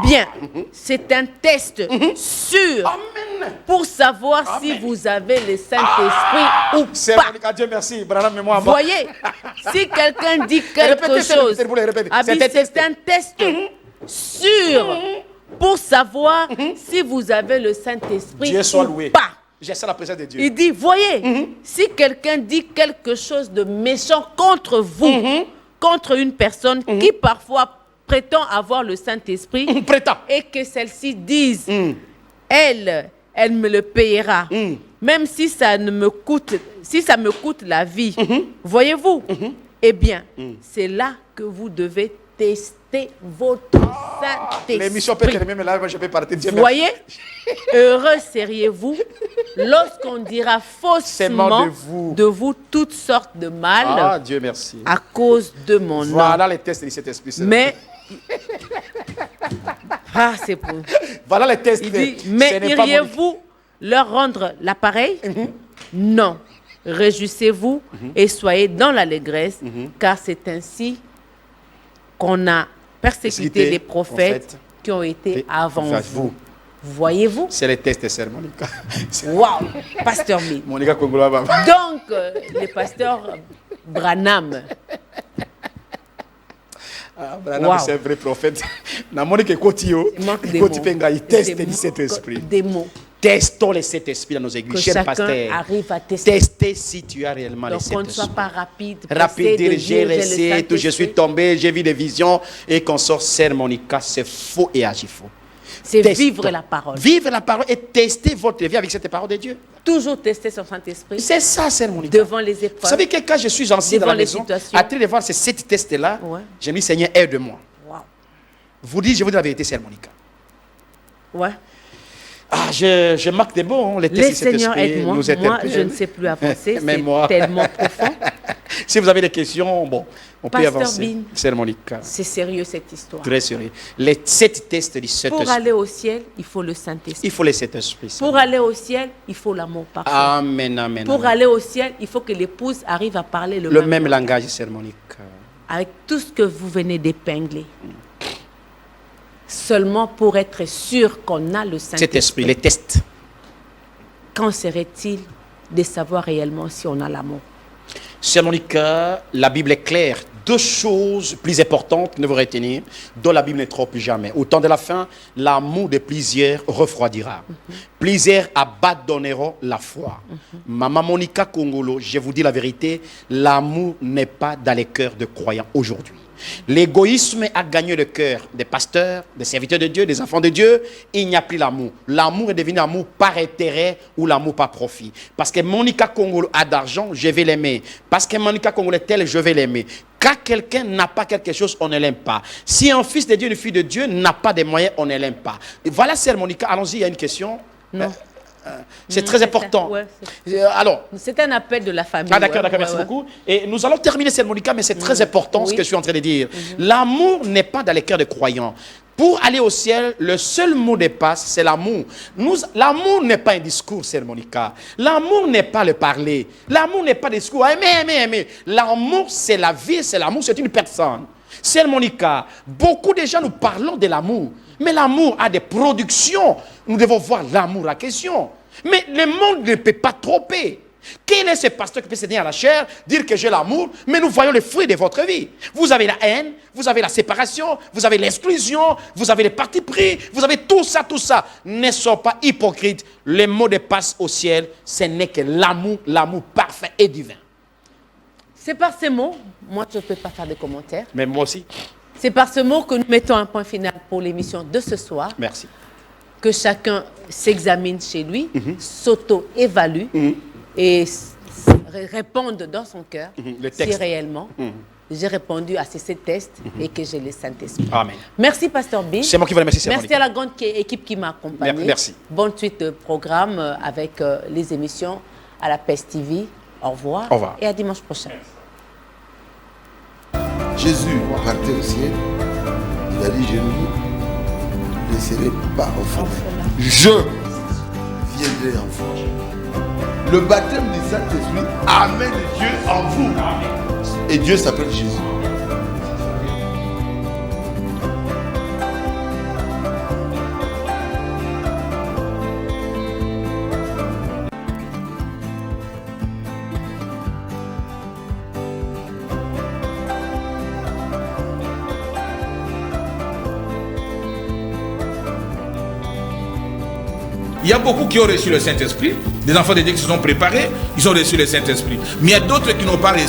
Bien, c'est un test sûr Amen. pour savoir si vous avez le Saint-Esprit ou C'est pas. Monica, Dieu merci. Branham, moi, Vous voyez, si quelqu'un dit quelque Répétez, chose, s'il vous plaît, répétez. Abi, c'est un test sûr pour savoir si vous avez le Saint-Esprit Dieu soit ou loué. pas. J'ai ça la présence de Dieu. Il dit, voyez, si quelqu'un dit quelque chose de méchant contre vous, contre une personne qui parfois prétend avoir le Saint-Esprit, Prétend. et que celle-ci dise, elle me le payera, même si ça me coûte la vie. Voyez-vous? Eh bien, c'est là que vous devez tester votre L'émission peut Saint-Esprit. terminer, mais là, je peux partir. Dieu Vous merci. voyez, heureux seriez-vous lorsqu'on dira Seulement faussement de vous toutes sortes de mal Ah, Dieu merci. à cause de mon nom. Voilà les tests de cet esprit. Mais, c'est pour... Voilà les tests. Il dit, Ce mais n'est pas iriez-vous leur rendre l'appareil? Non. Réjouissez-vous et soyez dans l'allégresse, car c'est ainsi qu'on a persécuté les prophètes qui ont été avant vous. Voyez-vous? C'est les tests, sœur Monica. Waouh, pasteur Mille. Monica Kongola. Donc, le pasteur Branham, Branham, Wow. c'est un vrai prophète. Na Monica Kotio. il manque des Koti mots. Penga, il teste Des de cet mots, esprit. des mots Testons les sept esprits dans nos que églises, cher chacun pasteur. arrive à tester. Testez si tu as réellement les Donc, sept on ne soit esprits. pas rapide. Rapide, pressé dire de j'ai le resté, tout, je suis Saint-Esprit. tombé, j'ai vu des visions et qu'on sort sœur Monica, c'est faux et agit faux. C'est Test. vivre la parole. Vivre la parole et tester votre vie avec cette parole de Dieu. Toujours tester son Saint-Esprit C'est ça, Sœur Monica. devant les Vous épreuves. savez que quand je suis ancien dans Devant la les maison, situations. à train de voir ces 7 tests-là, Ouais. j'ai dit, Seigneur, aide-moi. Wow. Je vous dis la vérité, Sœur Monica. Ouais. Ah, je marque des mots, hein, les tests Les du Saint-Esprit Seigneurs, aide-moi. nous Moi, interpellent. je ne sais plus avancer. Mais C'est moi. tellement profond. Si vous avez des questions, bon, on peut Pasteur avancer. Bin. Sœur Monica, C'est sérieux cette histoire. très sérieux. Les 7 tests du Pour Saint-Esprit. aller au ciel, il faut le Saint-Esprit. Il faut les Saint-Esprit. Pour aller au ciel, il faut l'amour parfait. Amen, amen. Pour amen. aller au ciel, il faut que l'épouse arrive à parler le Le même même langage, Sœur Monica. avec tout ce que vous venez d'épingler. Seulement pour être sûr qu'on a le Cet Saint-Esprit. esprit, les tests. Qu'en serait-il de savoir réellement si on a l'amour? Sœur Monica, la Bible est claire. 2 choses plus importantes ne vous retenir, dont la Bible ne trompe jamais. Au temps de la fin, l'amour de plusieurs refroidira. Plusieurs abandonneront la foi. Maman Monica Kongolo, je vous dis la vérité, l'amour n'est pas dans les cœurs de croyants aujourd'hui. L'égoïsme a gagné le cœur des pasteurs, des serviteurs de Dieu, des enfants de Dieu. Il n'y a plus l'amour. L'amour est devenu amour par intérêt ou l'amour par profit. Parce que Monica Kongolo a d'argent, je vais l'aimer. Parce que Monica Kongolo est telle, je vais l'aimer. Quand quelqu'un n'a pas quelque chose, on ne l'aime pas. Si un fils de Dieu, une fille de Dieu n'a pas de moyens, on ne l'aime pas. Et voilà, Sœur Monica, allons-y, il y a une question. Non. C'est très important. Ouais, Alors, c'est un appel de la famille. ah, d'accord, ouais, d'accord, ouais, merci ouais. beaucoup. Et nous allons terminer cette Monica, mais c'est très important ce Oui. que je suis en train de dire. L'amour n'est pas dans les cœurs des croyants. Pour aller au ciel, le seul mot de passe, c'est l'amour. L'amour n'est pas un discours, c'est Monica. L'amour n'est pas le parler. L'amour n'est pas le discours. Aimer. L'amour, c'est la vie, c'est l'amour, c'est une personne. C'est Monica. Beaucoup de gens nous parlons de l'amour. Mais l'amour a des productions. Nous devons voir l'amour en question. Mais le monde ne peut pas tromper. Quel est ce pasteur qui peut se tenir à la chair, dire que j'ai l'amour, mais nous voyons les fruits de votre vie. Vous avez la haine, vous avez la séparation, vous avez l'exclusion, vous avez les partis pris, vous avez tout ça, tout ça. Ne sois pas hypocrite. Le mot de passe au ciel, ce n'est que l'amour, l'amour parfait et divin. C'est par ces mots, moi je ne peux pas faire de commentaires. Mais moi aussi. C'est par ce mot que nous mettons un point final pour l'émission de ce soir. Merci. Que chacun s'examine chez lui, s'auto-évalue et réponde dans son cœur Le si texte. réellement j'ai répondu à ces tests et que j'ai le Saint-Esprit. Amen. Merci, Pasteur B. C'est moi qui vous remercie, Sœur Merci Monica. à la grande équipe qui m'a accompagné. Merci. Bonne suite de programme avec les émissions à la PES TV. Au revoir. Au revoir. Et à dimanche prochain. Jésus partait au ciel, il a dit, je ne laisserai pas orphelin. Je viendrai en vous. Le baptême du Saint-Esprit amène Dieu en vous. Et Dieu s'appelle Jésus. Il y a beaucoup qui ont reçu le Saint-Esprit. Des enfants de Dieu qui se sont préparés, ils ont reçu le Saint-Esprit. Mais il y a d'autres qui n'ont pas reçu.